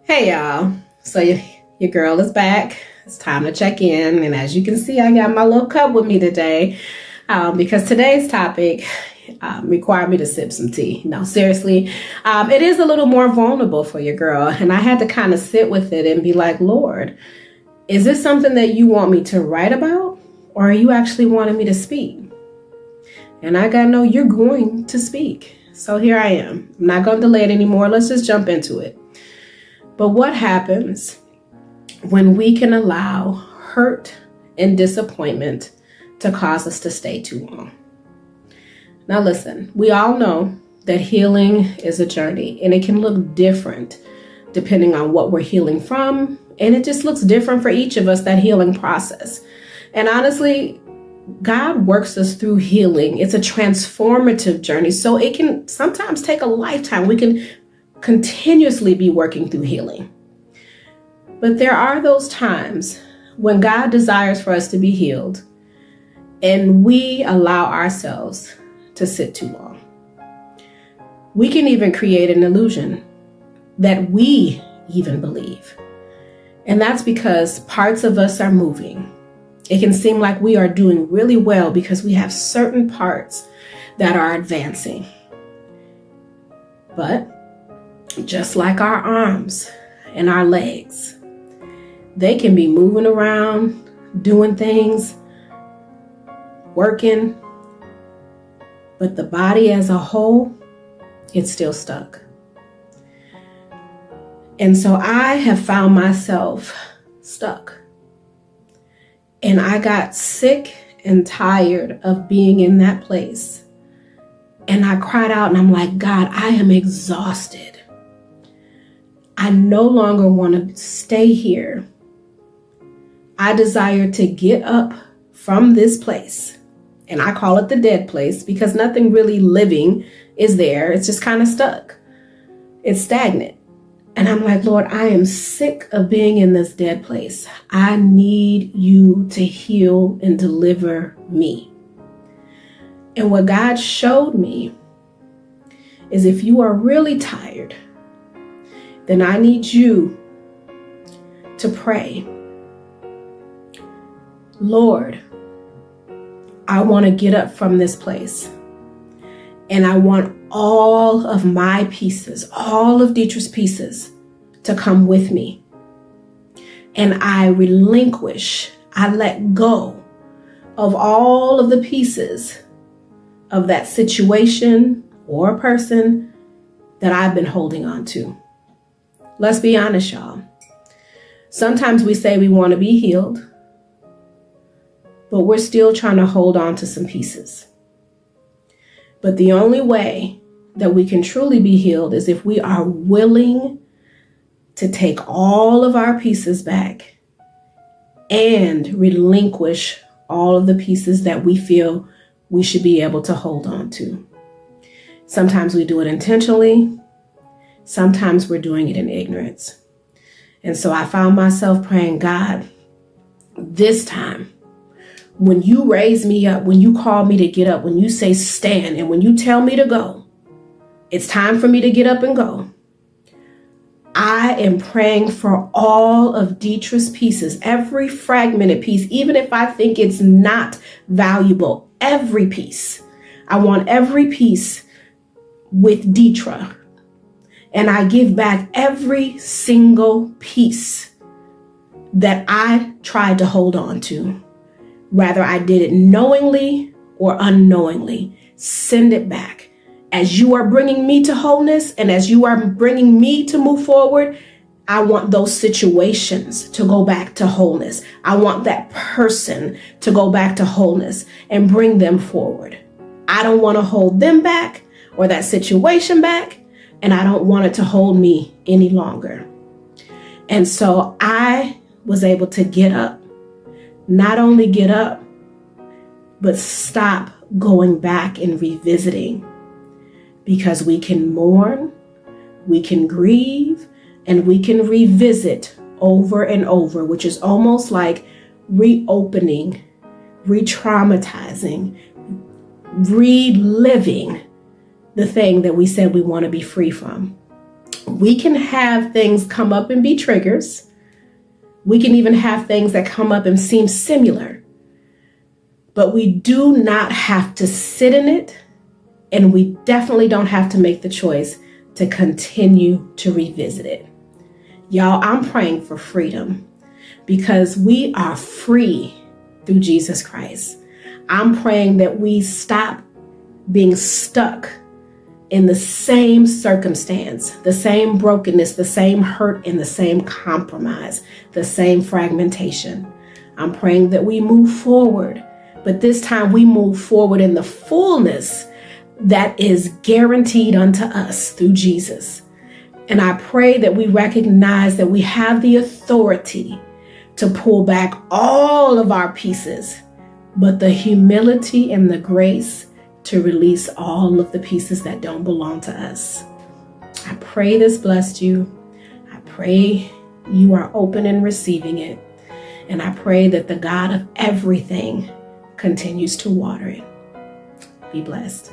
Hey y'all, so your girl is back. It's time to check in, and as you can see, I got my little cup with me today because today's topic required me to sip some tea. No, seriously, it is a little more vulnerable for your girl, and I had to kind of sit with it and be like, Lord, is this something that you want me to write about, or are you actually wanting me to speak? And I gotta know you're going to speak. So here I am. I'm not going to delay it anymore. Let's just jump into it. But what happens when we can allow hurt and disappointment to cause us to stay too long? Now listen, we all know that healing is a journey and it can look different depending on what we're healing from. And it just looks different for each of us, that healing process. And honestly, God works us through healing. It's a transformative journey. So it can sometimes take a lifetime. We can continuously be working through healing. But there are those times when God desires for us to be healed and we allow ourselves to sit too long. We can even create an illusion that we even believe. And that's because parts of us are moving. It can seem like we are doing really well because we have certain parts that are advancing. But just like our arms and our legs, they can be moving around, doing things, working, but the body as a whole, it's still stuck. And so I have found myself stuck. And I got sick and tired of being in that place. And I cried out and I'm like, God, I am exhausted. I no longer want to stay here. I desire to get up from this place. And I call it the dead place because nothing really living is there. It's just kind of stuck. It's stagnant. And I'm like, Lord, I am sick of being in this dead place. I need you to heal and deliver me. And what God showed me is if you are really tired, then I need you to pray. Lord, I want to get up from this place. And I want all of my pieces, all of Dietrich's pieces to come with me. And I relinquish, I let go of all of the pieces of that situation or person that I've been holding on to. Let's be honest, y'all. Sometimes we say we want to be healed, but we're still trying to hold on to some pieces. But the only way that we can truly be healed is if we are willing to take all of our pieces back and relinquish all of the pieces that we feel we should be able to hold on to. Sometimes we do it intentionally. Sometimes we're doing it in ignorance. And so I found myself praying, God, this time, when you raise me up, when you call me to get up, when you say stand, and when you tell me to go, it's time for me to get up and go. I am praying for all of Dietrich's pieces, every fragmented piece, even if I think it's not valuable, every piece. I want every piece with Dietrich. And I give back every single piece that I tried to hold on to. Whether I did it knowingly or unknowingly, send it back. As you are bringing me to wholeness and as you are bringing me to move forward, I want those situations to go back to wholeness. I want that person to go back to wholeness and bring them forward. I don't want to hold them back or that situation back, and I don't want it to hold me any longer. And so I was able to get up. Not only get up, but stop going back and revisiting, because we can mourn, we can grieve, and we can revisit over and over, which is almost like reopening, re-traumatizing, reliving the thing that we said we want to be free from. We can have things come up and be triggers. We can even have things that come up and seem similar. But we do not have to sit in it, and we definitely don't have to make the choice to continue to revisit it. Y'all, I'm praying for freedom because we are free through Jesus Christ. I'm praying that we stop being stuck in the same circumstance, the same brokenness, the same hurt, and the same compromise, the same fragmentation. I'm praying that we move forward, but this time we move forward in the fullness that is guaranteed unto us through Jesus. And I pray that we recognize that we have the authority to pull back all of our pieces, but the humility and the grace to release all of the pieces that don't belong to us. I pray this blessed you. I pray you are open and receiving it. And I pray that the God of everything continues to water it. Be blessed.